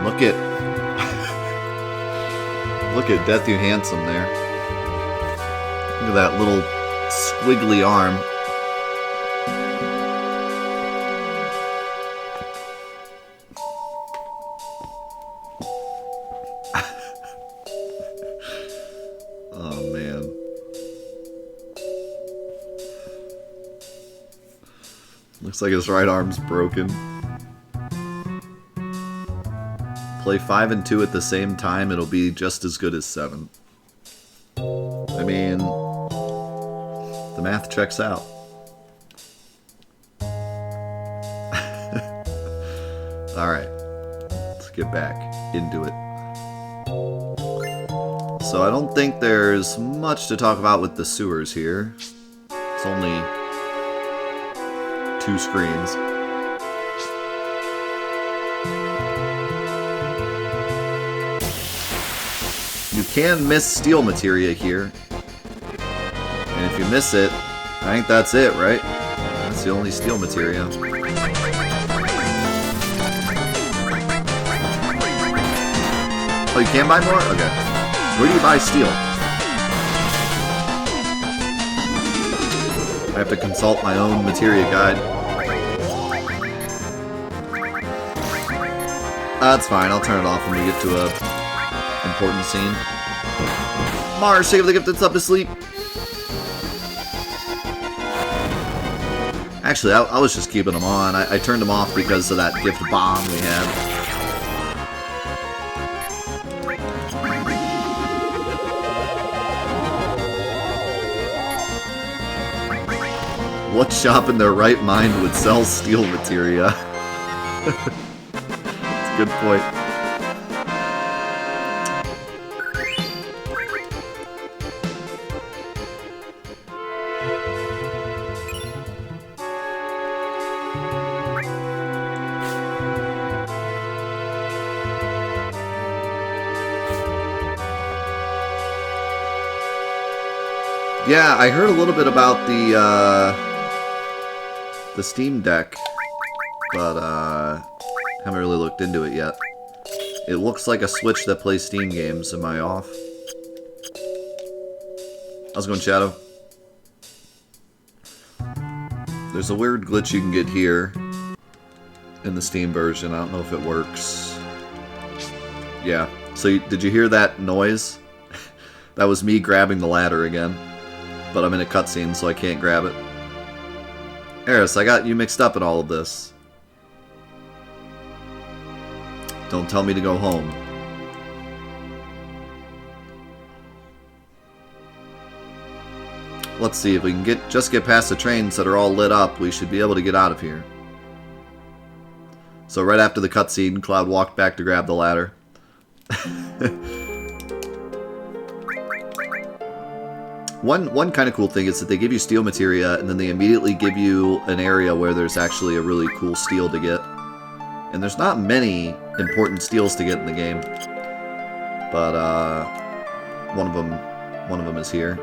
man, look at look at Death You Handsome there. Look at that little squiggly arm. Oh man. Looks like his right arm's broken. Play 5 and 2 at the same time, it'll be just as good as 7. I mean, the math checks out. Alright, let's get back into it. So I don't think there's much to talk about with the sewers here. It's only 2 screens. You can miss steel materia here. And if you miss it, I think that's it, right? That's the only steel materia. Oh, you can buy more? Okay. Where do you buy steel? I have to consult my own materia guide. That's fine, I'll turn it off when we get to a important scene. Mars, save the gift that's up to sleep. Actually, I was just keeping them on. I turned them off because of that gift bomb we had. What shop in their right mind would sell steel materia? That's a good point. Yeah, I heard a little bit about the Steam Deck, but haven't really looked into it yet. It looks like a Switch that plays Steam games. Am I off? How's it going, Shadow? There's a weird glitch you can get here in the Steam version. I don't know if it works. Yeah. So did you hear that noise? That was me grabbing the ladder again. But I'm in a cutscene, so I can't grab it. Aerith, I got you mixed up in all of this. Don't tell me to go home. Let's see, if we can just get past the trains that are all lit up, we should be able to get out of here. So right after the cutscene, Cloud walked back to grab the ladder. One kind of cool thing is that they give you steel materia, and then they immediately give you an area where there's actually a really cool steel to get. And there's not many important steels to get in the game, but one of them is here.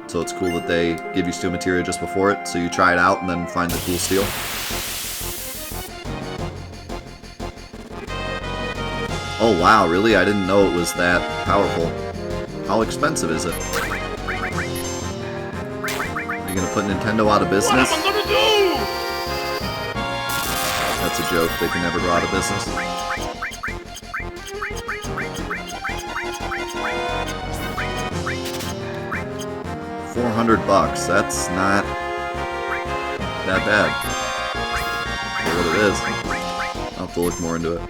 So it's cool that they give you steel materia just before it, so you try it out and then find the cool steel. Oh wow, really? I didn't know it was that powerful. How expensive is it? Are you gonna put Nintendo out of business? What am I gonna do? That's a joke. They can never go out of business. $400. That's not that bad for what it is. I'll have to look more into it.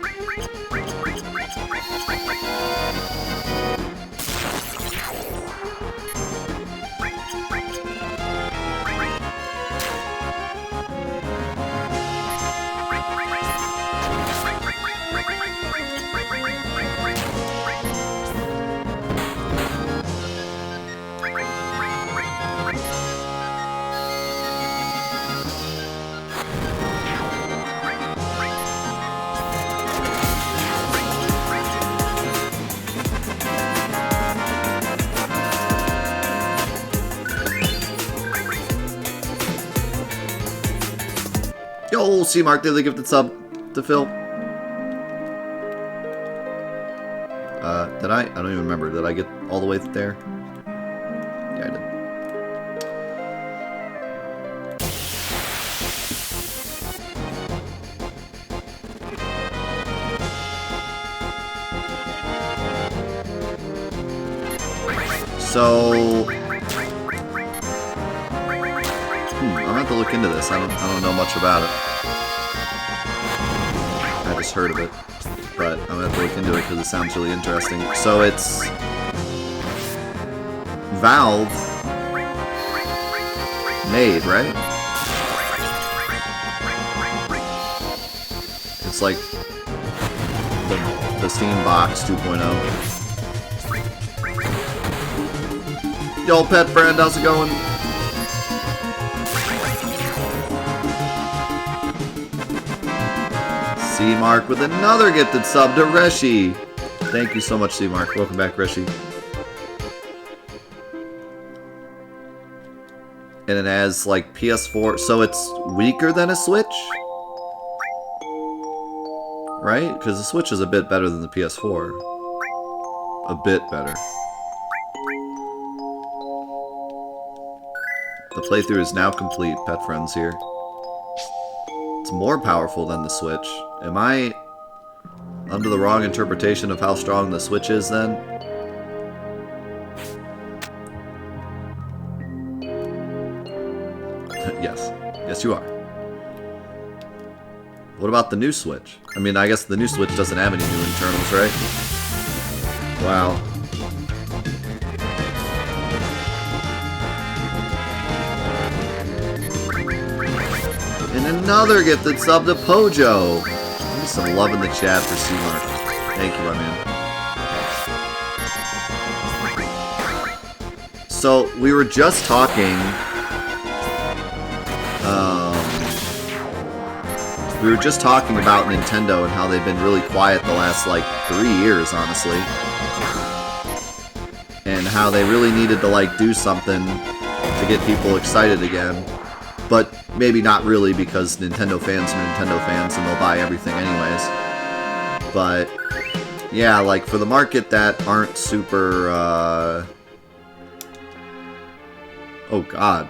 Yo, C-Mark did the gifted sub to Phil. Did I? I don't even remember. Did I get all the way there? Yeah, I did. So, I'm gonna have to look into this. I don't know much about it. I just heard of it, but I'm gonna have to look into it because it sounds really interesting. So it's Valve made, right? It's like the Steam Box 2.0. Yo, pet friend, how's it going? C-Mark with another gifted sub to Reshi. Thank you so much, C-Mark. Welcome back, Reshi. And it has, like, PS4, so it's weaker than a Switch? Right? Because the Switch is a bit better than the PS4. A bit better. The playthrough is now complete, pet friends here. It's more powerful than the Switch. Am I under the wrong interpretation of how strong the Switch is then? Yes. Yes, you are. What about the new Switch? I mean, I guess the new Switch doesn't have any new internals, right? Wow. And another gifted sub to Pojo. Give me some love in the chat for C-Mark. Thank you, my man. So, we were just talking... we were just talking about Nintendo and how they've been really quiet the last, like, 3 years, honestly. And how they really needed to, like, do something to get people excited again. But maybe not really, because Nintendo fans are Nintendo fans and they'll buy everything anyways. But, yeah, like, for the market that aren't super, oh god.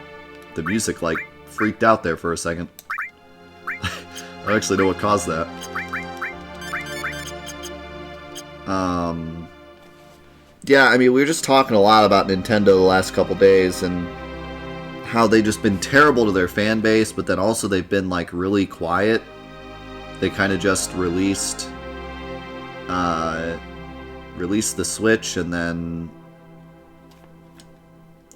The music, like, freaked out there for a second. I don't actually know what caused that. Yeah, I mean, we were just talking a lot about Nintendo the last couple days, and how they've just been terrible to their fan base, but then also they've been, like, really quiet. They kind of just released the Switch, and then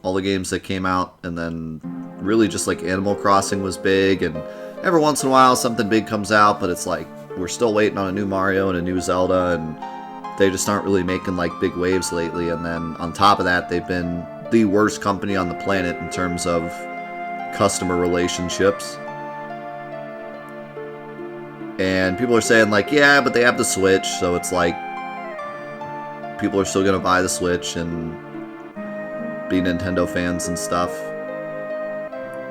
all the games that came out, and then really just, like, Animal Crossing was big, and every once in a while something big comes out, but it's like, we're still waiting on a new Mario and a new Zelda, and they just aren't really making, like, big waves lately. And then on top of that, they've been the worst company on the planet in terms of customer relationships. And people are saying, like, yeah, but they have the Switch, so it's like people are still gonna buy the Switch and be Nintendo fans and stuff.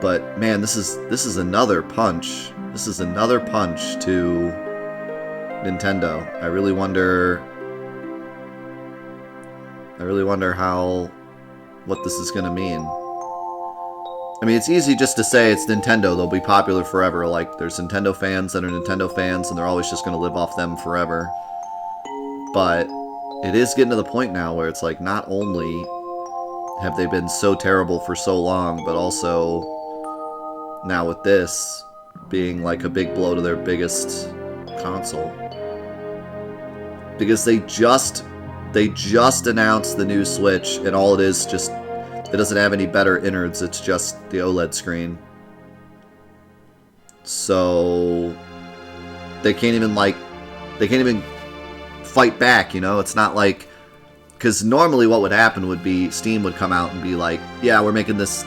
But man, this is another punch. This is another punch to Nintendo. I really wonder what this is gonna mean. I mean, it's easy just to say it's Nintendo, they'll be popular forever. Like, there's Nintendo fans that are Nintendo fans, and they're always just gonna live off them forever. But it is getting to the point now where it's like, not only have they been so terrible for so long, but also now with this being like a big blow to their biggest console. Because they just announced the new Switch, and all it is just, it doesn't have any better innards, it's just the OLED screen. So they can't even fight back, you know? It's not like, because normally what would happen would be Steam would come out and be like, yeah, we're making this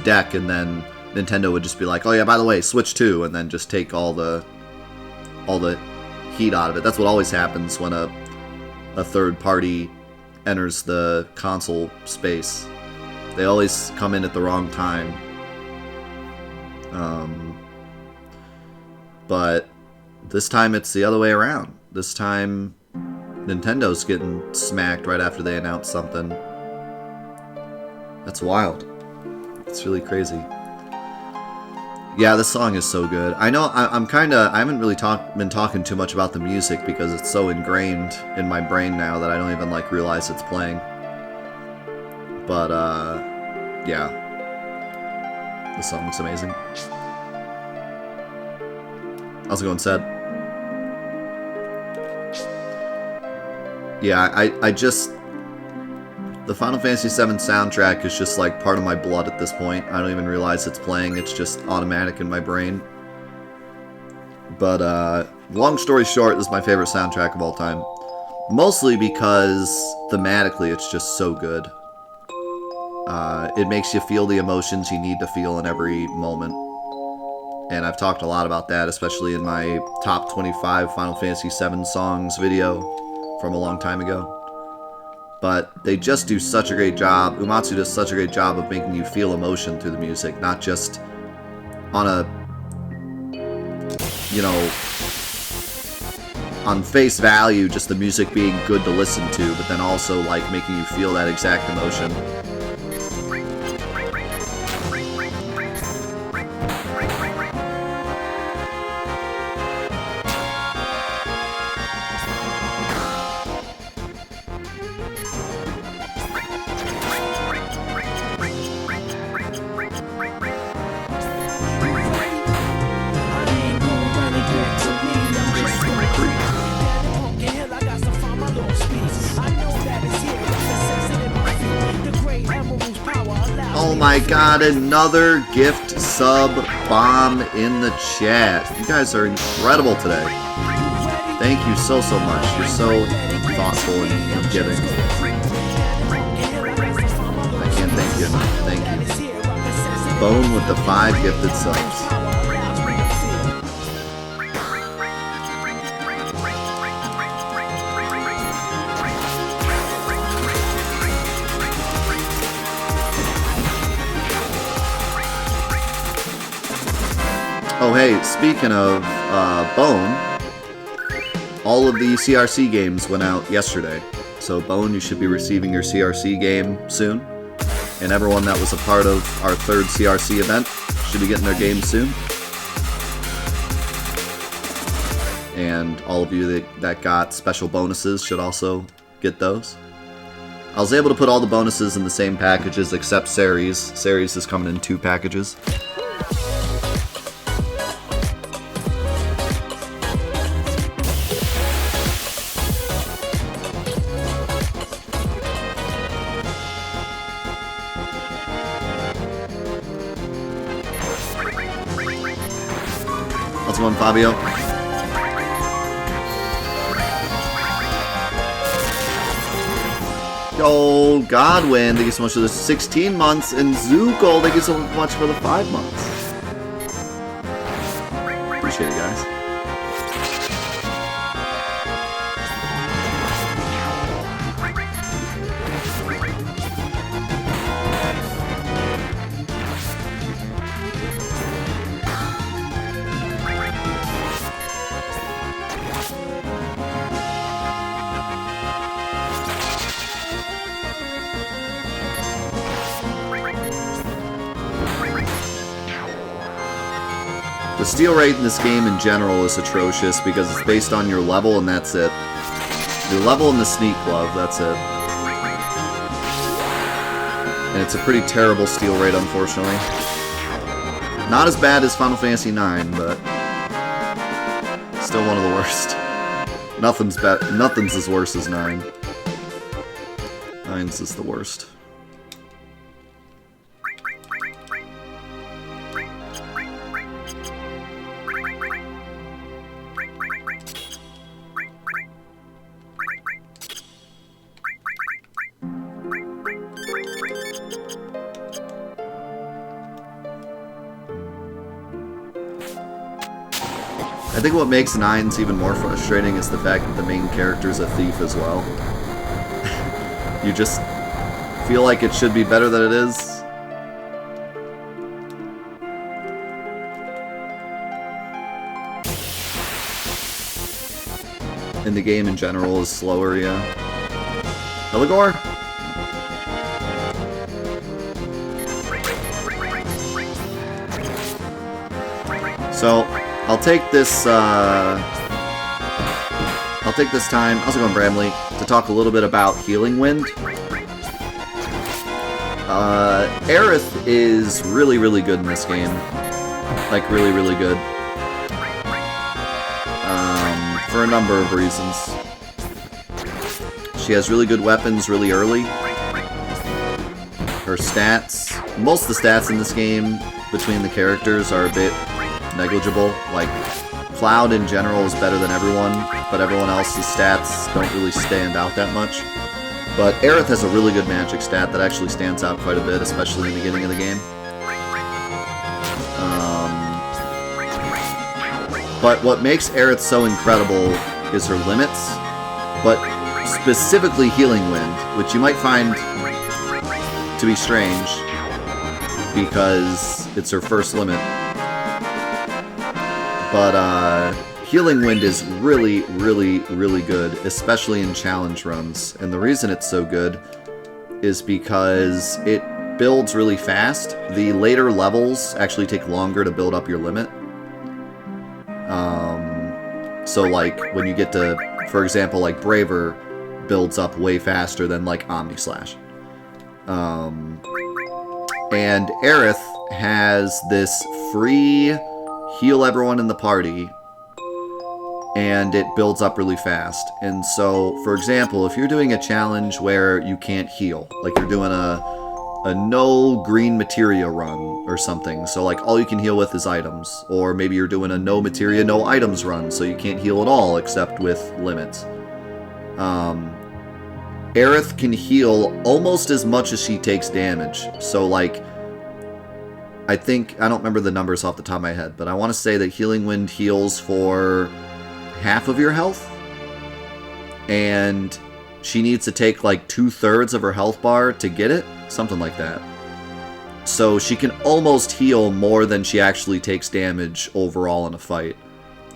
deck, and then Nintendo would just be like, oh yeah, by the way, Switch 2, and then just take all the heat out of it. That's what always happens when a third party enters the console space. They always come in at the wrong time. But this time it's the other way around. This time Nintendo's getting smacked right after they announce something. That's wild. It's really crazy. Yeah, this song is so good. I know I haven't really been talking too much about the music because it's so ingrained in my brain now that I don't even like realize it's playing. But yeah, the song's amazing. How's it going, Sed? Yeah, I just... The Final Fantasy VII soundtrack is just like part of my blood at this point. I don't even realize it's playing. It's just automatic in my brain. But long story short, this is my favorite soundtrack of all time. Mostly because thematically it's just so good. It makes you feel the emotions you need to feel in every moment. And I've talked a lot about that, especially in my top 25 Final Fantasy VII songs video from a long time ago. But they just do such a great job. Uematsu does such a great job of making you feel emotion through the music, not just on a, you know, on face value, just the music being good to listen to, but then also like making you feel that exact emotion. Oh my god, another gift sub bomb in the chat. You guys are incredible today. Thank you so much. You're so thoughtful and giving. I can't thank you enough. Thank you. Bone with the 5 gifted subs. Oh hey, speaking of Bone, all of the CRC games went out yesterday. So Bone, you should be receiving your CRC game soon. And everyone that was a part of our 3rd CRC event should be getting their game soon. And all of you that got special bonuses should also get those. I was able to put all the bonuses in the same packages except Ceres. Ceres is coming in 2 packages. One, Fabio. Yo, Godwin, thank you so much for the 16 months, and Zuko, thank you so much for the 5 months. Appreciate it, guys. The steal rate in this game in general is atrocious because it's based on your level and that's it. Your level in the sneak glove, that's it. And it's a pretty terrible steal rate, unfortunately. Not as bad as Final Fantasy IX, but still one of the worst. Nothing's as worse as 9. 9's is the worst. I think what makes 9's even more frustrating is the fact that the main character's a thief as well. You just feel like it should be better than it is. in the game in general is slower, yeah. Eligor? So, I'll take this time, how's it going, Bramley, to talk a little bit about Healing Wind. Aerith is really, really good in this game. Like, really, really good. For a number of reasons. She has really good weapons really early. Her stats, most of the stats in this game between the characters are a bit negligible. Like, Cloud in general is better than everyone, but everyone else's stats don't really stand out that much. But Aerith has a really good magic stat that actually stands out quite a bit, especially in the beginning of the game. But what makes Aerith so incredible is her limits, but specifically Healing Wind, which you might find to be strange, because it's her first limit. But Healing Wind is really, really, really good, especially in challenge runs. And the reason it's so good is because it builds really fast. The later levels actually take longer to build up your limit. So like when you get to, for example, like Braver builds up way faster than like Omni Slash. And Aerith has this free heal everyone in the party, and it builds up really fast. And so, for example, if you're doing a challenge where you can't heal, like you're doing a no green materia run or something, so like all you can heal with is items, or maybe you're doing a no materia, no items run, so you can't heal at all except with limits. Aerith can heal almost as much as she takes damage. So like, I don't remember the numbers off the top of my head, but I want to say that Healing Wind heals for half of your health, and she needs to take like 2/3 of her health bar to get it, something like that. So she can almost heal more than she actually takes damage overall in a fight.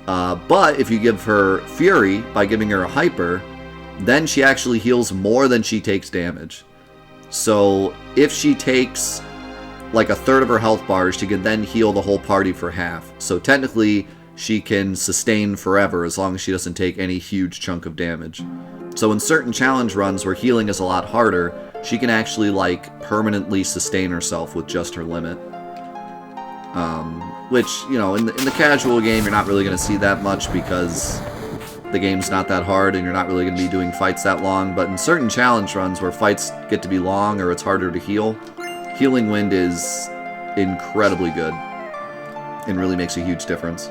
But if you give her Fury by giving her a Hyper, then she actually heals more than she takes damage. So if she takes like 1/3 of her health bars, she can then heal the whole party for half. So technically, she can sustain forever as long as she doesn't take any huge chunk of damage. So in certain challenge runs where healing is a lot harder, she can actually like permanently sustain herself with just her limit. Which, you know, in the casual game, you're not really going to see that much because the game's not that hard and you're not really going to be doing fights that long. But in certain challenge runs where fights get to be long or it's harder to heal, Healing Wind is incredibly good and really makes a huge difference.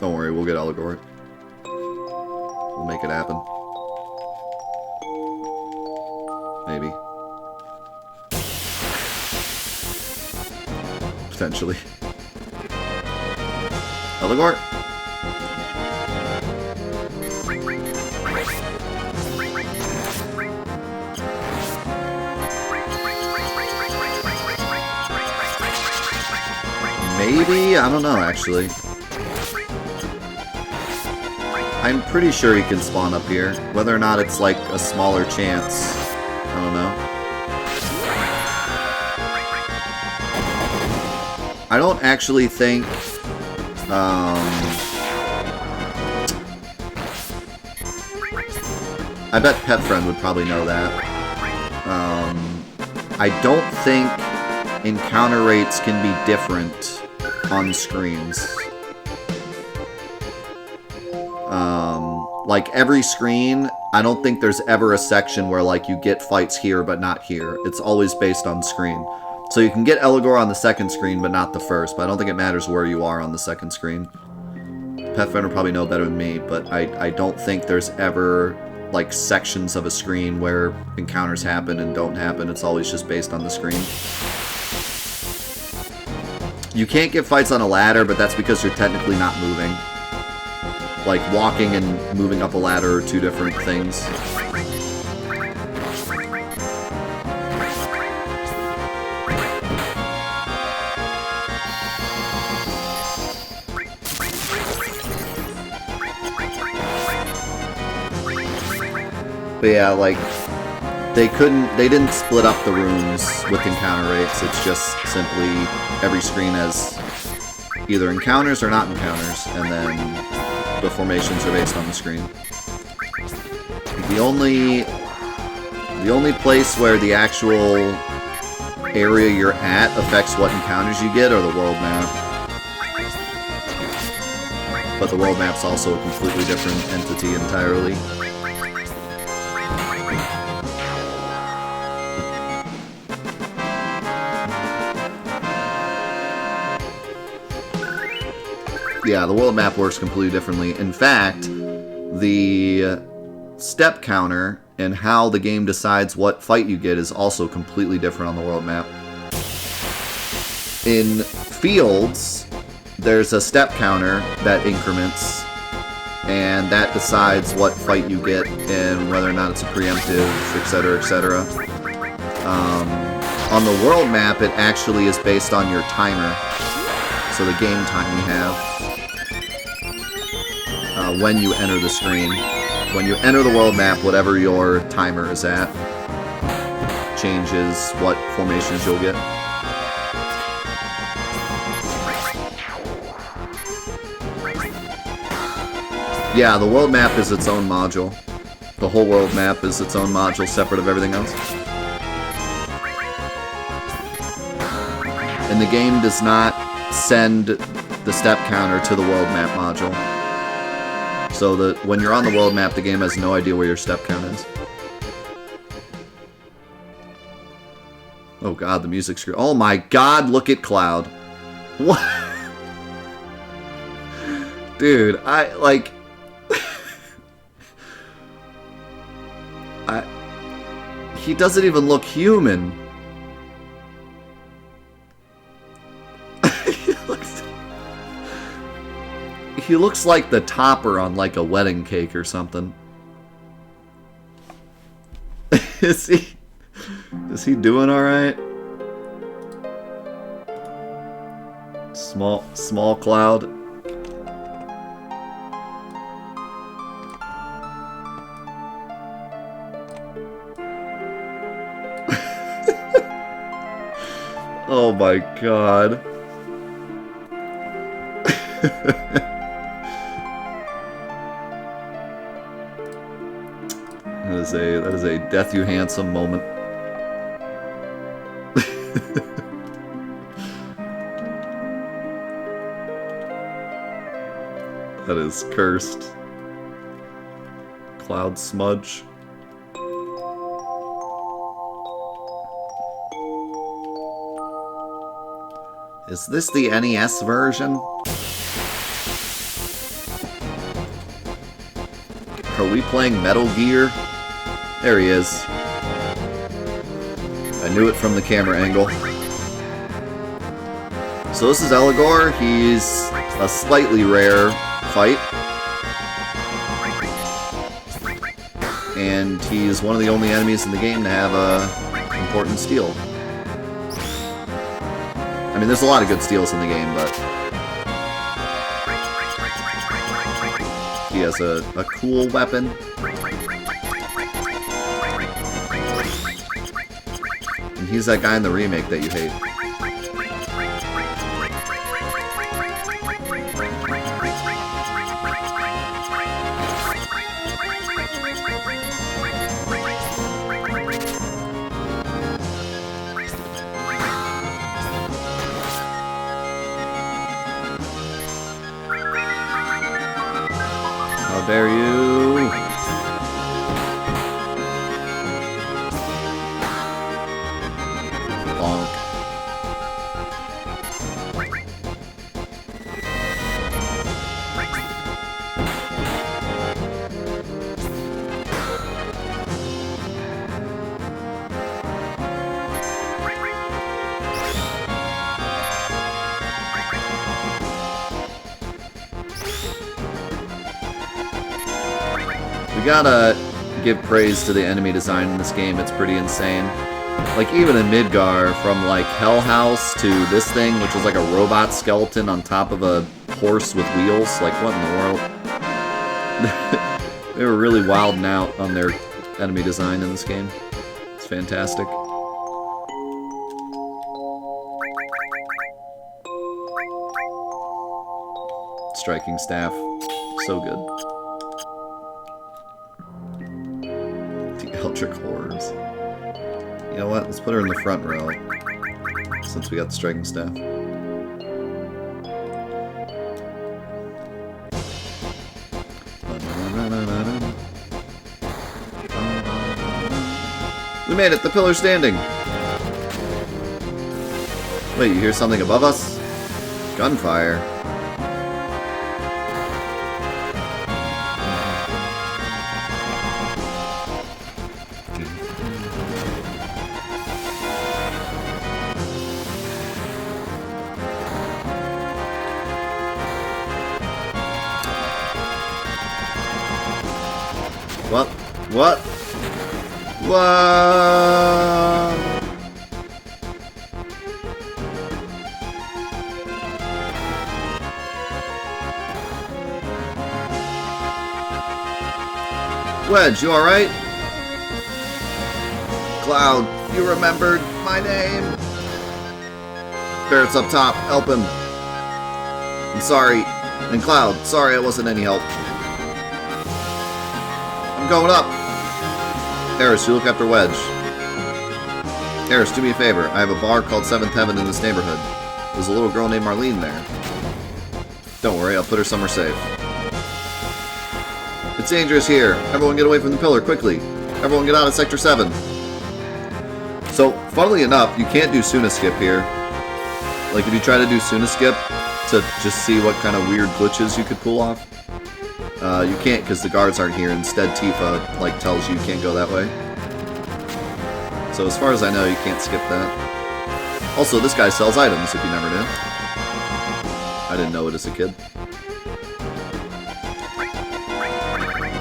Don't worry, we'll get Eligor. We'll make it happen. Maybe. Potentially. Eligor? Maybe? I don't know, actually. I'm pretty sure he can spawn up here. Whether or not it's like a smaller chance, I don't know. I don't actually think I bet Pet Friend would probably know that. I don't think encounter rates can be different on screens. Like, every screen, I don't think there's ever a section where, like, you get fights here but not here. It's always based on screen. So you can get Eligor on the second screen but not the first, but I don't think it matters where you are on the second screen. Pet Friend will probably know better than me, but I don't think there's ever, like, sections of a screen where encounters happen and don't happen. It's always just based on the screen. You can't get fights on a ladder, but that's because you're technically not moving. like walking and moving up a ladder are two different things. But yeah, like, they didn't split up the rooms with encounter rates. It's just simply every screen has either encounters or not encounters, and then the formations are based on the screen. The only place where the actual area you're at affects what encounters you get are the world map. But the world map's also a completely different entity entirely. Yeah, the world map works completely differently. In fact, the step counter and how the game decides what fight you get is also completely different on the world map. In Fields, there's a step counter that increments, and that decides what fight you get and whether or not it's a preemptive, etc., etc. On the world map, it actually is based on your timer, so the game time you have. When you enter the screen. When you enter the world map, whatever your timer is at changes what formations you'll get. Yeah, the world map is its own module. The whole world map is its own module, separate of everything else. And the game does not send the step counter to the world map module. So that when you're on the world map, the game has no idea where your step count is. Oh god, the music screw. Oh my god, look at Cloud. What? Dude, he doesn't even look human. He looks like the topper on like a wedding cake or something. Is he doing all right? Small Cloud. Oh my god. That is a death you handsome moment. That is cursed. Cloud smudge. Is this the NES version? Are we playing Metal Gear? There he is. I knew it from the camera angle. So this is Eligor. He's a slightly rare fight. And he's one of the only enemies in the game to have a important steal. I mean, there's a lot of good steals in the game, but he has a cool weapon. And he's that guy in the remake that you hate. How dare you? Bonk. gotta give praise to the enemy design in this game. It's pretty insane. Like, even in Midgar, from, like, Hell House to this thing, which is like a robot skeleton on top of a horse with wheels. Like, what in the world? They were really wilding out on their enemy design in this game. It's fantastic. Striking staff. So good. The Eldritch Horrors. You know what? Let's put her in the front row. Since we got the striking staff. We made it! The pillar's standing! Wait, you hear something above us? Gunfire. What? What? What? Wedge, you alright? Cloud, you remembered my name? Barrett's up top, help him. I'm sorry. And Cloud, sorry I wasn't any help. I'm going up. Aerith, you look after Wedge. Aerith, do me a favor. I have a bar called Seventh Heaven in this neighborhood. There's a little girl named Marlene there. Don't worry, I'll put her somewhere safe. It's dangerous here. Everyone get away from the pillar, quickly. Everyone get out of Sector 7. So, funnily enough, you can't do Suna Skip here. Like, if you try to do Suna Skip to just see what kind of weird glitches you could pull off, you can't because the guards aren't here. Instead, Tifa, like, tells you can't go that way. So as far as I know, you can't skip that. Also, this guy sells items, if you never knew. I didn't know it as a kid.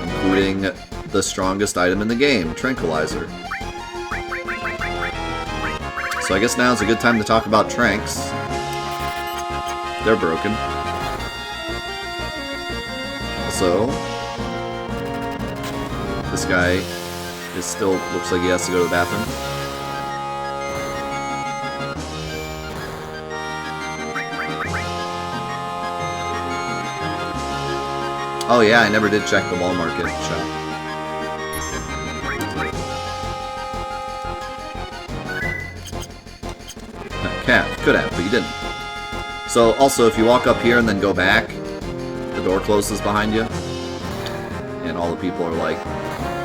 Including the strongest item in the game, Tranquilizer. So I guess now is a good time to talk about Tranks. They're broken. Also, this guy is still, looks like he has to go to the bathroom. Oh yeah, I never did check the Walmart gift shop. Could have, but you didn't. So, also, if you walk up here and then go back, the door closes behind you, and all the people are like,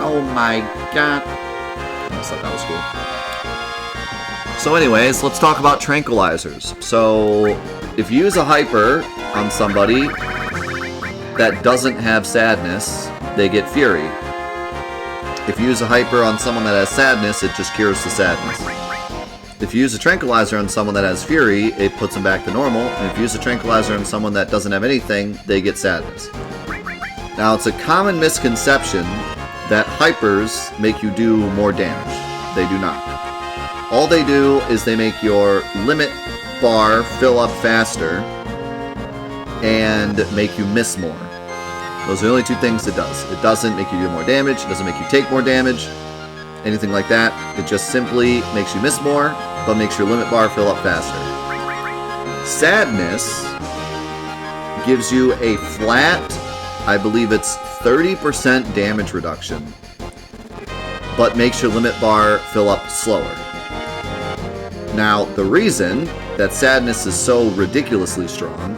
oh my god. I just thought that was cool. So anyways, let's talk about tranquilizers. So, if you use a hyper on somebody that doesn't have sadness, they get fury. If you use a hyper on someone that has sadness, it just cures the sadness. If you use a tranquilizer on someone that has fury, it puts them back to normal. And if you use a tranquilizer on someone that doesn't have anything, they get sadness. Now, it's a common misconception that hypers make you do more damage. They do not. All they do is they make your limit bar fill up faster and make you miss more. Those are the only two things it does. It doesn't make you do more damage. It doesn't make you take more damage. Anything like that. It just simply makes you miss more, but makes your limit bar fill up faster. Sadness gives you a flat, I believe it's 30% damage reduction, but makes your limit bar fill up slower. Now, the reason that sadness is so ridiculously strong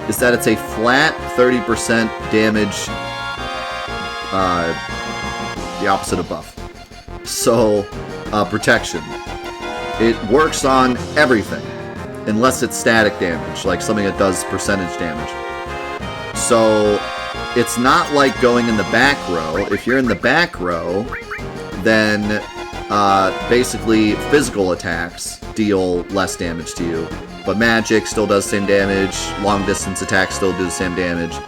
is that it's a flat 30% damage, the opposite of buff. So, protection. It works on everything, unless it's static damage, like something that does percentage damage. So, it's not like going in the back row. If you're in the back row, then basically physical attacks deal less damage to you. But magic still does the same damage, long distance attacks still do the same damage.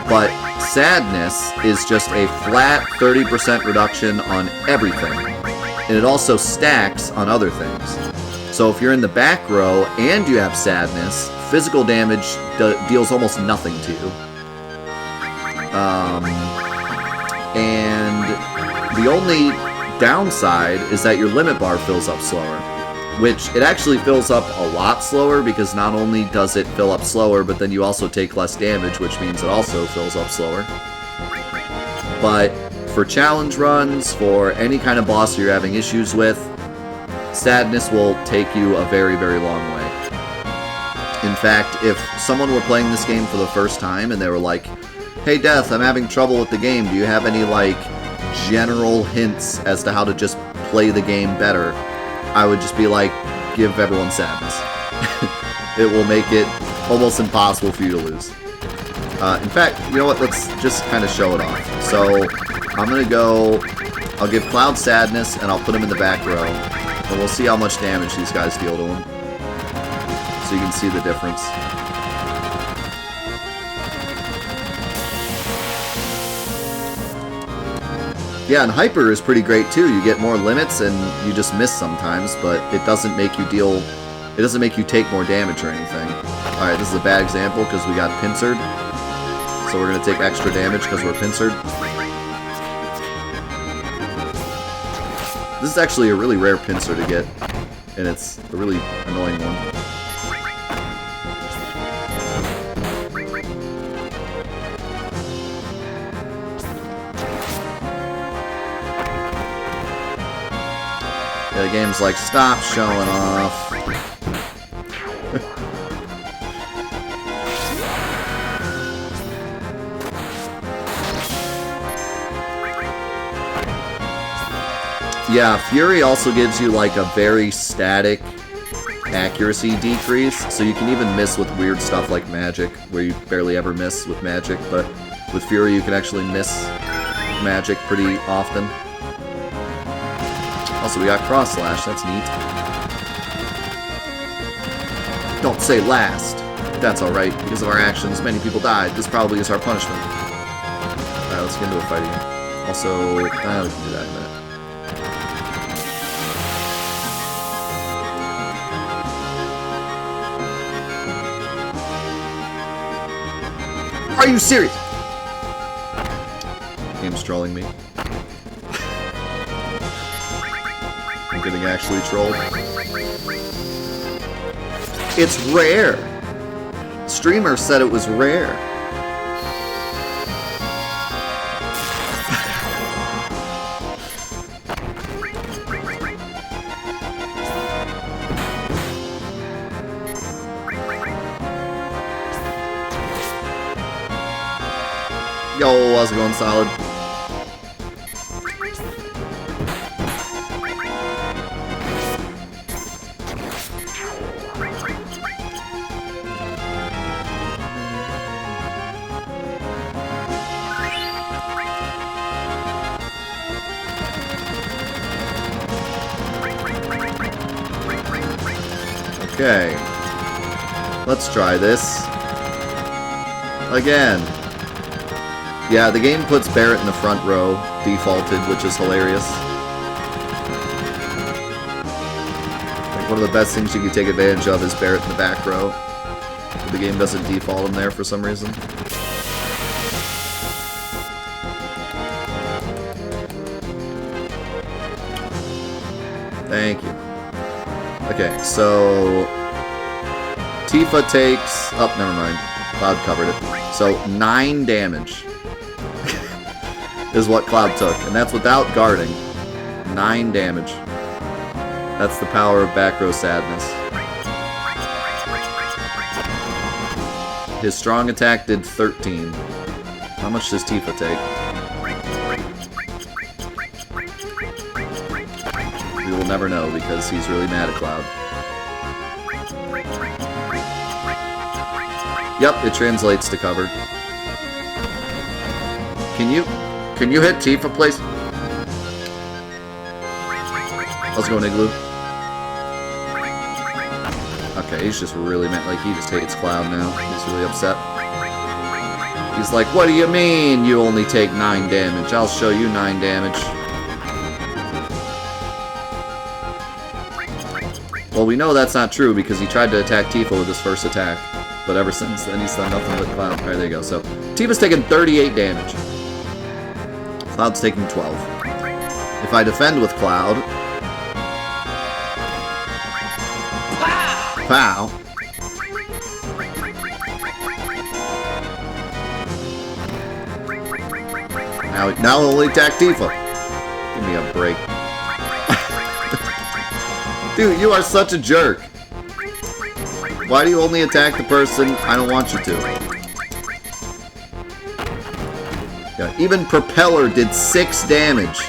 But Sadness is just a flat 30% reduction on everything. And it also stacks on other things. So if you're in the back row and you have Sadness, physical damage deals almost nothing to you. And the only downside is that your limit bar fills up slower. Which, it actually fills up a lot slower, because not only does it fill up slower, but then you also take less damage, which means it also fills up slower. But for challenge runs, for any kind of boss you're having issues with, Sadness will take you a very, very long way. In fact, if someone were playing this game for the first time and they were like, "Hey Death, I'm having trouble with the game, do you have any, like, general hints as to how to just play the game better?" I would just be like, give everyone Sadness. It will make it almost impossible for you to lose. In fact, you know what, let's just kind of show it off. So, I'm going to go, I'll give Cloud Sadness, and I'll put him in the back row. And we'll see how much damage these guys deal to him. So you can see the difference. Yeah, and Hyper is pretty great too. You get more limits and you just miss sometimes, but it doesn't make you take more damage or anything. Alright, this is a bad example because we got pincered. So we're going to take extra damage because we're pincered. This is actually a really rare pincer to get, and it's a really annoying one. Yeah, the game's like, stop showing off. Yeah, Fury also gives you like a very static accuracy decrease, so you can even miss with weird stuff like magic, where you barely ever miss with magic, but with Fury you can actually miss magic pretty often. Also, we got Cross Slash, that's neat. Don't say last. That's alright, because of our actions, many people died. This probably is our punishment. Alright, let's get into a fight again. Also, we can do that in a minute. Are you serious? Game's trolling me. I'm getting actually trolled. It's rare. Streamer said it was rare. Yo, how's it going, Solid? Okay. Let's try this. Again. Yeah, the game puts Barret in the front row, defaulted, which is hilarious. Like, one of the best things you can take advantage of is Barret in the back row. The game doesn't default him there for some reason. Thank you. Okay, so Tifa takes... Oh, never mind. Cloud covered it. So, 9 damage. Is what Cloud took, and that's without guarding. 9 damage. That's the power of back row Sadness. His strong attack did 13. How much does Tifa take? We will never know because he's really mad at Cloud. Yep, it translates to cover. Can you hit Tifa, please? Let's go, Igloo. Okay, he's just really mad. Like, he just hates Cloud now. He's really upset. He's like, what do you mean you only take 9 damage? I'll show you 9 damage. Well, we know that's not true because he tried to attack Tifa with his first attack. But ever since then, he's done nothing but Cloud. Alright, there you go. So, Tifa's taking 38 damage. Cloud's taking 12. If I defend with Cloud... Pow! Now only attack Tifa. Give me a break. Dude, you are such a jerk. Why do you only attack the person I don't want you to? Yeah, even Propeller did 6 damage.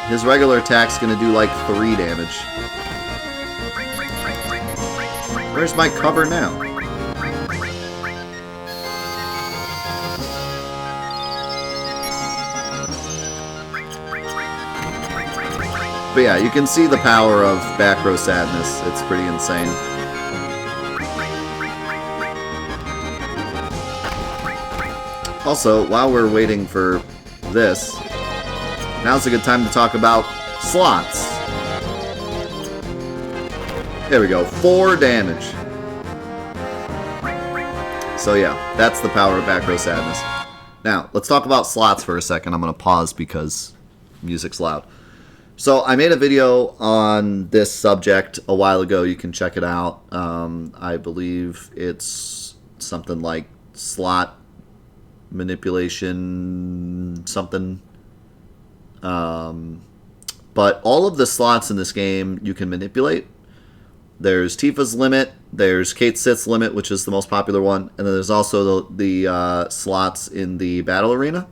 His regular attack's gonna do like 3 damage. Where's my cover now? But yeah, you can see the power of back row sadness. It's pretty insane. Also, while we're waiting for this, now's a good time to talk about slots. There we go, 4 damage. So yeah, that's the power of back row sadness. Now, let's talk about slots for a second. I'm going to pause because music's loud. So I made a video on this subject a while ago. You can check it out. I believe it's something like slot manipulation something. But all of the slots in this game you can manipulate. There's Tifa's limit, there's Kate Sith's limit, which is the most popular one, and then there's also the slots in the battle arena.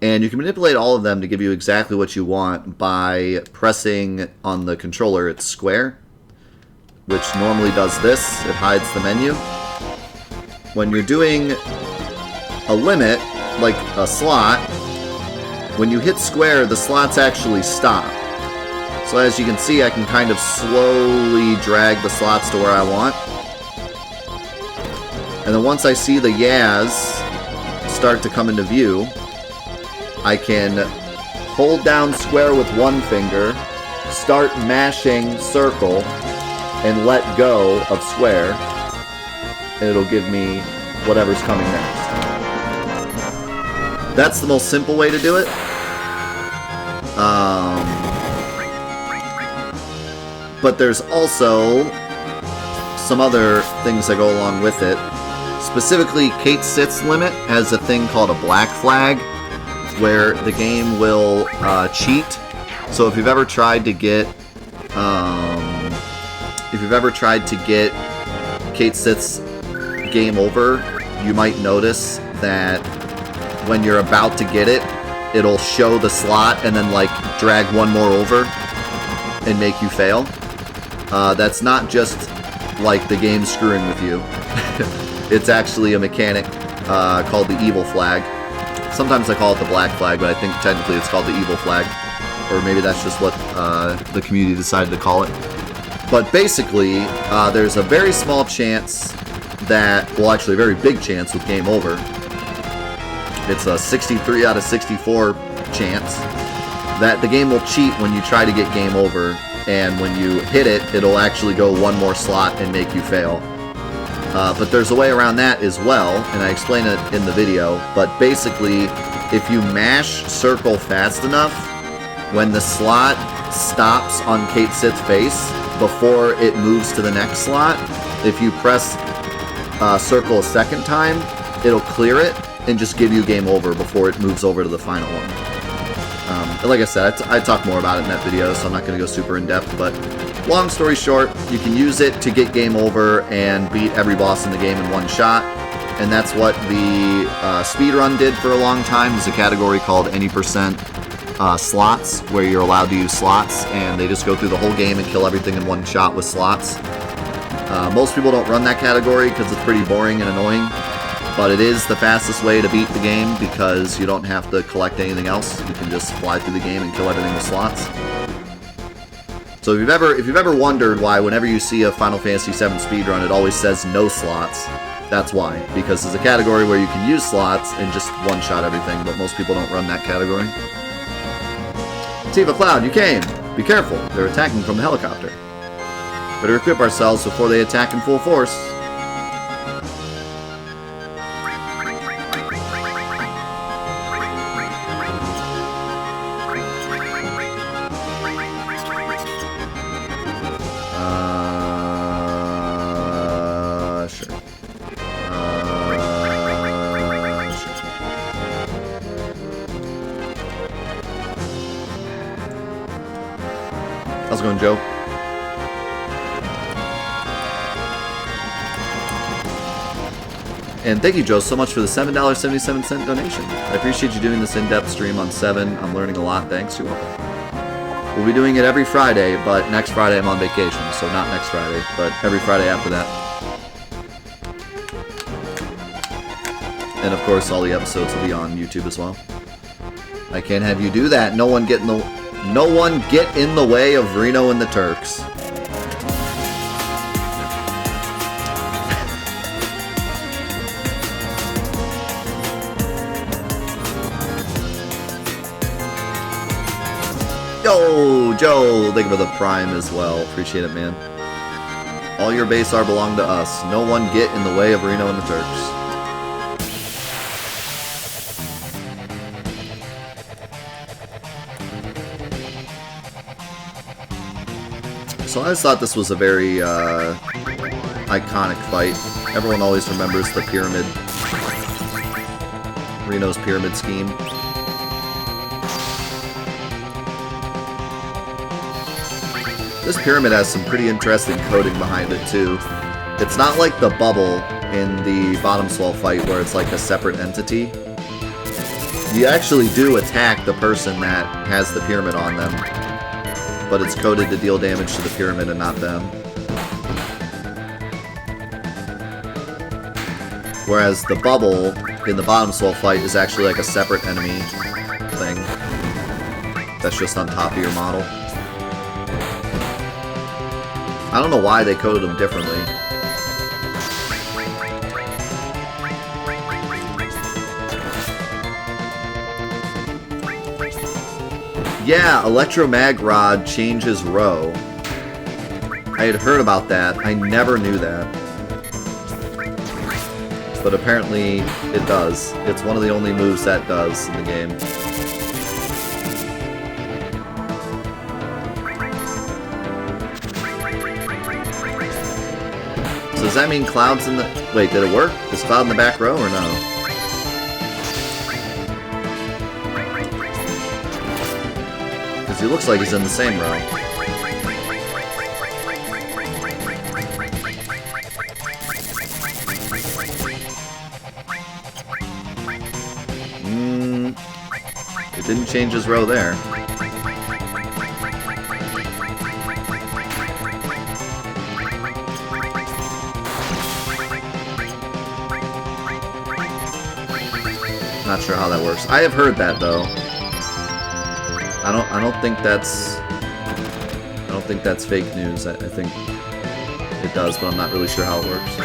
And you can manipulate all of them to give you exactly what you want by pressing on the controller. It's square, which normally does this. It hides the menu. When you're doing a limit, like a slot, when you hit square, the slots actually stop. So as you can see, I can kind of slowly drag the slots to where I want. And then once I see the Yaz start to come into view, I can hold down square with one finger, start mashing circle, and let go of square, and it'll give me whatever's coming next. That's the most simple way to do it. But there's also some other things that go along with it. Specifically, Kate Sith's limit has a thing called a black flag, where the game will cheat. So if you've ever tried to get, Kate Sith's game over, you might notice that when you're about to get it, it'll show the slot and then like drag one more over and make you fail. That's not just like the game screwing with you. It's actually a mechanic called the evil flag. Sometimes I call it the black flag, but I think technically it's called the evil flag. Or maybe that's just what the community decided to call it. But basically, there's a very small chance that, well actually a very big chance with game over. It's a 63 out of 64 chance that the game will cheat when you try to get game over. And when you hit it, it'll actually go one more slot and make you fail. But there's a way around that as well, and I explain it in the video. But basically, if you mash circle fast enough, when the slot stops on Kate Sith's face before it moves to the next slot, if you press circle a second time, it'll clear it and just give you game over before it moves over to the final one. And like I said, I talk more about it in that video, so I'm not going to go super in-depth, but long story short, you can use it to get game over and beat every boss in the game in one shot, and that's what the speedrun did for a long time. There's a category called any percent slots, where you're allowed to use slots, and they just go through the whole game and kill everything in one shot with slots. Most people don't run that category because it's pretty boring and annoying, but it is the fastest way to beat the game because you don't have to collect anything else. You can just fly through the game and kill everything with slots. So if you've ever wondered why whenever you see a Final Fantasy VII speedrun, it always says no slots, That's why. Because it's a category where you can use slots and just one-shot everything, but most people don't run that category. Tifa Cloud, you came! Be careful, they're attacking from the helicopter. Better equip ourselves before they attack in full force. Sure. How's it going, Joe? And thank you, Joe, so much for the $7.77 donation. I appreciate you doing this in-depth stream on 7. I'm learning a lot. Thanks. You're welcome. We'll be doing it every Friday, but next Friday I'm on vacation, so not next Friday, but every Friday after that. And of course, all the episodes will be on YouTube as well. I can't have you do that. No one get in the way of Reno and the Turks. Yo, Joe, thank you for the Prime as well. Appreciate it, man. All your base are belong to us. No one get in the way of Reno and the Turks. So I just thought this was a very iconic fight. Everyone always remembers the pyramid. Reno's pyramid scheme. This pyramid has some pretty interesting coding behind it, too. It's not like the bubble in the bottom swell fight where it's like a separate entity. You actually do attack the person that has the pyramid on them, but it's coded to deal damage to the pyramid and not them. Whereas the bubble in the bottom swell fight is actually like a separate enemy thing that's just on top of your model. I don't know why they coded them differently. Yeah, Electromag Rod changes row. I had heard about that. I never knew that. But apparently it does. It's one of the only moves that does in the game. So does that mean Cloud's in the... Wait, did it work? Is Cloud in the back row or no? Because he looks like he's in the same row. It didn't change his row there. Not sure how that works. I have heard that though. I don't think that's fake news. I think it does, but I'm not really sure how it works.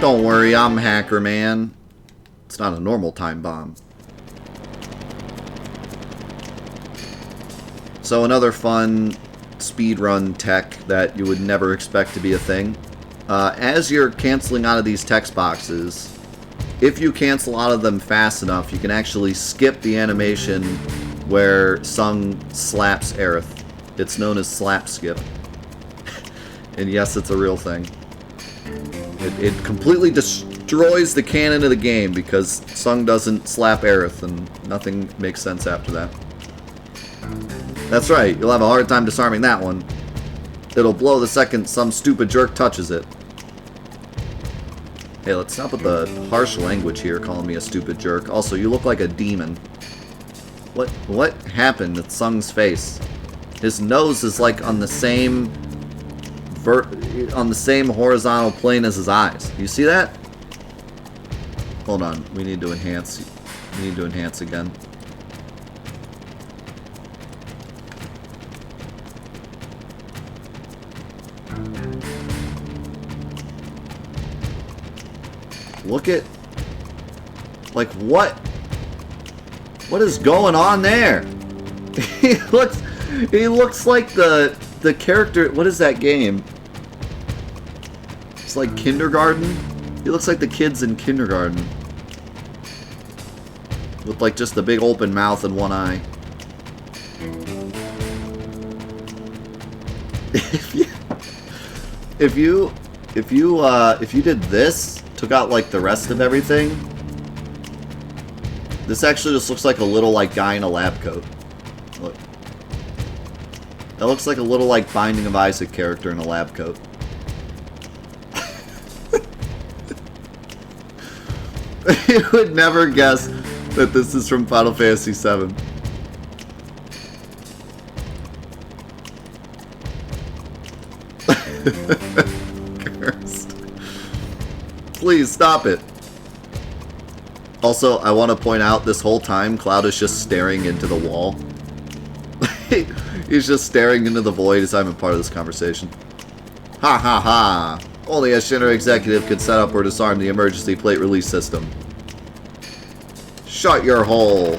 Don't worry, I'm Hacker Man. It's not a normal time bomb. So another fun speedrun tech that you would never expect to be a thing. As you're canceling out of these text boxes, if you cancel out of them fast enough, you can actually skip the animation where Sung slaps Aerith. It's known as slap skip. And yes, it's a real thing. It completely destroys the canon of the game because Sung doesn't slap Aerith and nothing makes sense after that. That's right, you'll have a hard time disarming that one. It'll blow the second some stupid jerk touches it. Hey, let's stop with the harsh language here, calling me a stupid jerk. Also, you look like a demon. What happened with Sung's face? His nose is like on the same horizontal plane as his eyes. You see that? Hold on, we need to enhance. We need to enhance again. Look at, like, what is going on there? He looks like the character. What is that game? It's like kindergarten. He looks like the kids in kindergarten with like just the big open mouth and one eye. If you did this, took out like the rest of everything, this actually just looks like a little like guy in a lab coat. Look. That looks like a little like Binding of Isaac character in a lab coat. You would never guess that this is from Final Fantasy VII. Cursed. Please stop it. Also, I want to point out this whole time Cloud is just staring into the wall. He's just staring into the void as I'm a part of this conversation. Ha ha ha. Only a Shinra executive could set up or disarm the emergency plate release system. Shut your hole.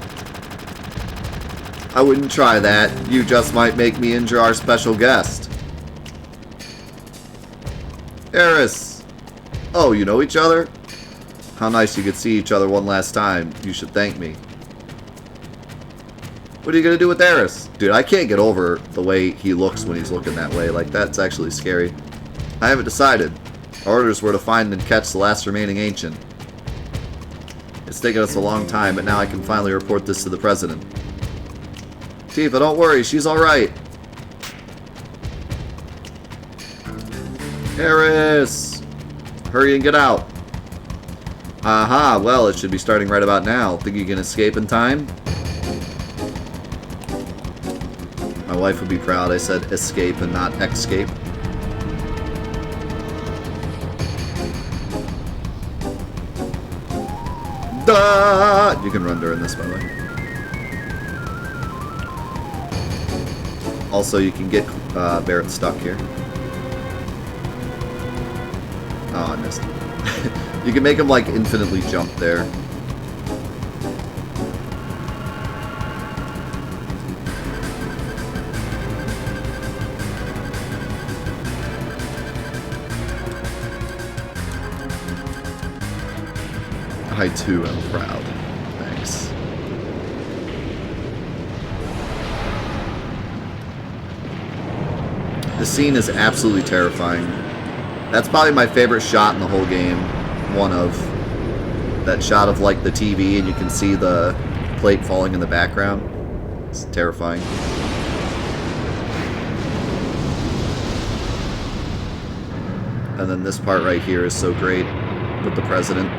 I wouldn't try that. You just might make me injure our special guest. Aerith. Oh, you know each other? How nice you could see each other one last time. You should thank me. What are you gonna do with Aerith? Dude, I can't get over the way he looks when he's looking that way. Like, that's actually scary. I haven't decided. Our orders were to find and catch the last remaining ancient. It's taken us a long time, but now I can finally report this to the president. Tifa, don't worry, she's alright. Aerith! Hurry and get out. Aha, well, it should be starting right about now. Think you can escape in time? My wife would be proud I said escape and not escape. Duh! You can run during this, by the way. Also, you can get Barrett stuck here. Oh, I missed. You can make him, like, infinitely jump there. I, too, am proud. Thanks. The scene is absolutely terrifying. That's probably my favorite shot in the whole game. One of. That shot of, like, the TV and you can see the plate falling in the background. It's terrifying. And then this part right here is so great with the president.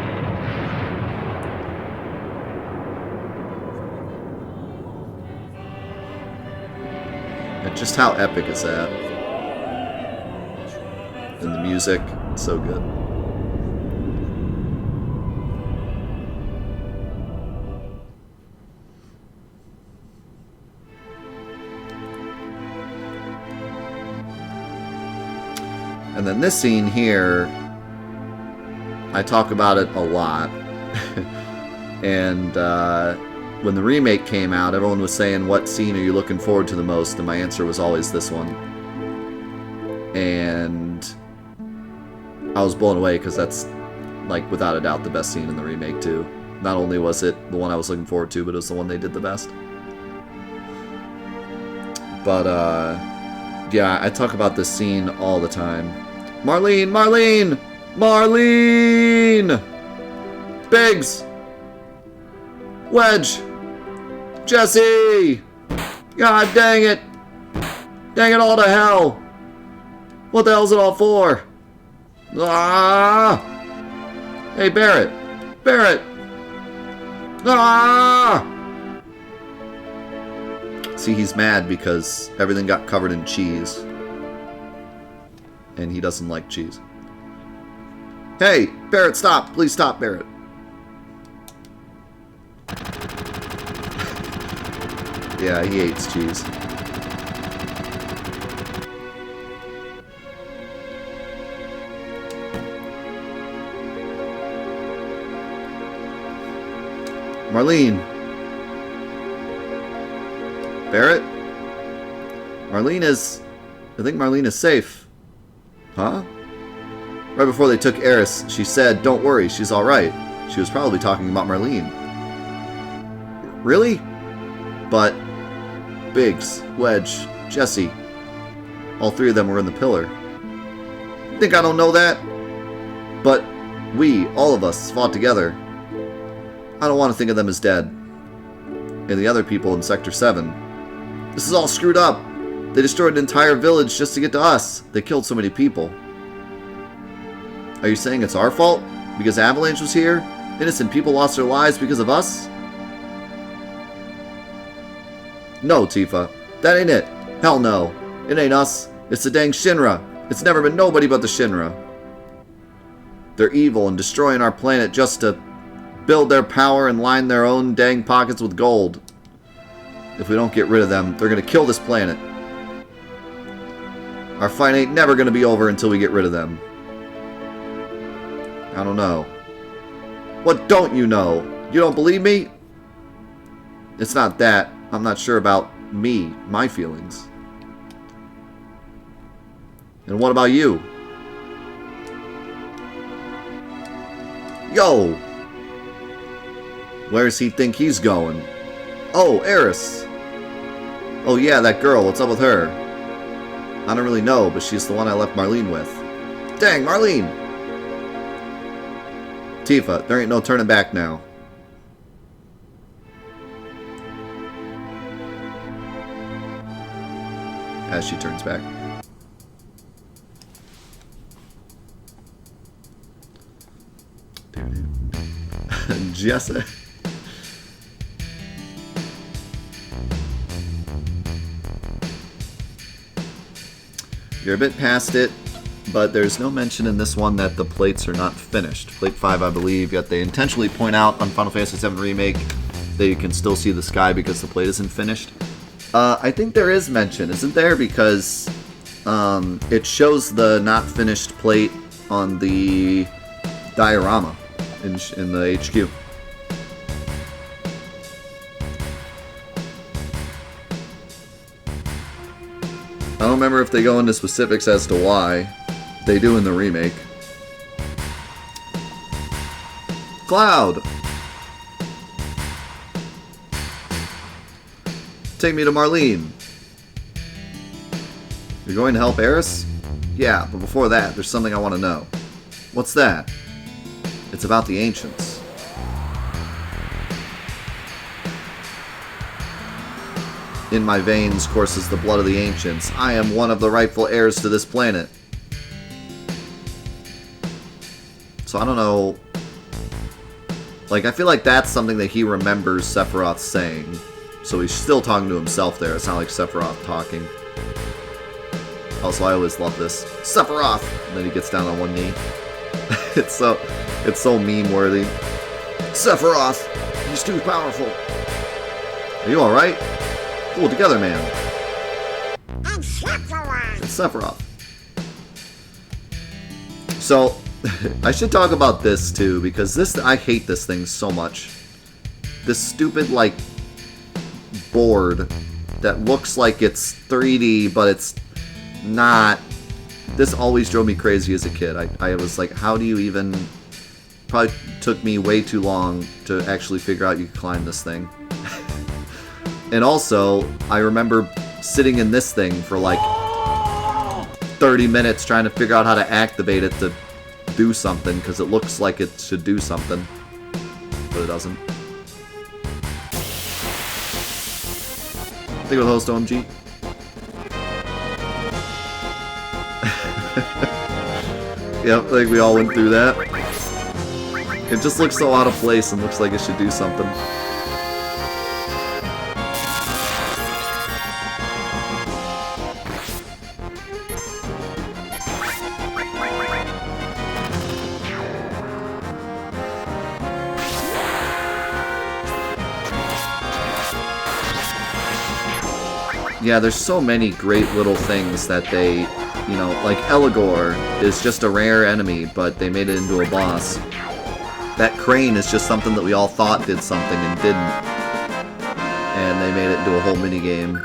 And just how epic is that? And the music, so good. And then this scene here, I talk about it a lot. And when the remake came out, everyone was saying, what scene are you looking forward to the most? And my answer was always this one. And I was blown away because that's, like, without a doubt the best scene in the remake too. Not only was it the one I was looking forward to, but it was the one they did the best. But, yeah, I talk about this scene all the time. Marlene! Marlene! Marlene! Biggs! Wedge! Jesse! God dang it! Dang it all to hell! What the hell's it all for? Ah! Hey, Barrett! Barrett! Ah! See, he's mad because everything got covered in cheese. And he doesn't like cheese. Hey! Barrett, stop! Please stop, Barrett. Yeah, he hates cheese. Marlene. Barrett? Marlene is... I think Marlene is safe. Huh? Right before they took Aerith, she said, "Don't worry, she's alright." She was probably talking about Marlene. Really? But... Biggs, Wedge, Jesse. All three of them were in the pillar. Think I don't know that? But we, all of us, fought together. I don't want to think of them as dead. And the other people in Sector 7. This is all screwed up. They destroyed an entire village just to get to us. They killed so many people. Are you saying it's our fault? Because Avalanche was here? Innocent people lost their lives because of us? No, Tifa. That ain't it. Hell no. It ain't us. It's the dang Shinra. It's never been nobody but the Shinra. They're evil and destroying our planet just to build their power and line their own dang pockets with gold. If we don't get rid of them, they're gonna kill this planet. Our fight ain't never gonna be over until we get rid of them. I don't know. What don't you know? You don't believe me? It's not that. I'm not sure about me, my feelings. And what about you? Yo! Where does he think he's going? Oh, Aerith! Oh yeah, that girl. What's up with her? I don't really know, but she's the one I left Marlene with. Dang, Marlene! Tifa, there ain't no turning back now. As she turns back. Jessa. You're a bit past it, but there's no mention in this one that the plates are not finished. Plate 5, I believe, yet they intentionally point out on Final Fantasy VII Remake that you can still see the sky because the plate isn't finished. I think there is mention, isn't there? Because it shows the not finished plate on the diorama in the HQ. I don't remember if they go into specifics as to why. They do in the remake. Cloud! Take me to Marlene. You're going to help Aerith? Yeah, but before that, there's something I want to know. What's that? It's about the Ancients. In my veins courses the blood of the Ancients. I am one of the rightful heirs to this planet. So I don't know. Like, I feel like that's something that he remembers Sephiroth saying. So he's still talking to himself there. It's not like Sephiroth talking. Also, I always love this. Sephiroth! And then he gets down on one knee. It's so meme-worthy. Sephiroth! He's too powerful. Are you alright? Pull it together, man. I'm Sephiroth! It's Sephiroth. So, I should talk about this, too, because this, I hate this thing so much. This stupid, like, board that looks like it's 3D, but it's not. This always drove me crazy as a kid. I was like, how do you even... Probably took me way too long to actually figure out you could climb this thing. And also, I remember sitting in this thing for like 30 minutes trying to figure out how to activate it to do something, because it looks like it should do something. but it doesn't. Think of host OMG. Yep, I think we all went through that. It just looks so out of place and looks like it should do something. Yeah, there's so many great little things that they, you know, like Eligor is just a rare enemy, but they made it into a boss. That crane is just something that we all thought did something and didn't. And they made it into a whole minigame.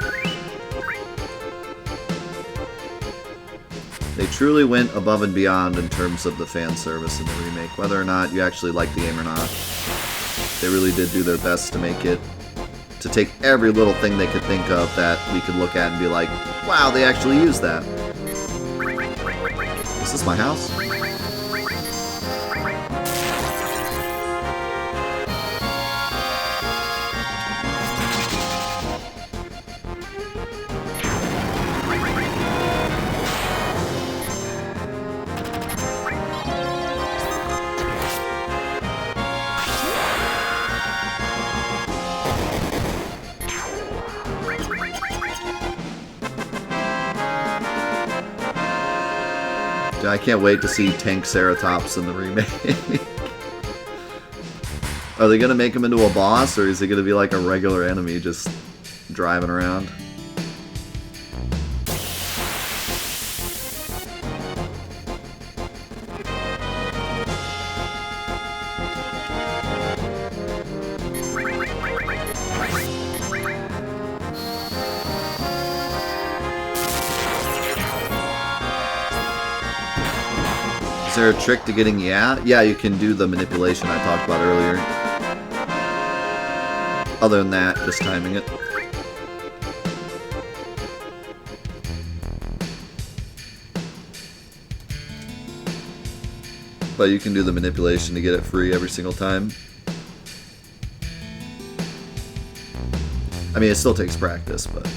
They truly went above and beyond in terms of the fan service in the remake, whether or not you actually like the game or not. They really did do their best to make it, to take every little thing they could think of that we could look at and be like, wow, they actually used that. Is this my house? I can't wait to see Tank Ceratops in the remake. Are they going to make him into a boss, or is he going to be like a regular enemy just driving around? Is there a trick to getting Yeah, you can do the manipulation I talked about earlier. Other than that, just timing it. But you can do the manipulation to get it free every single time. I mean, it still takes practice, but...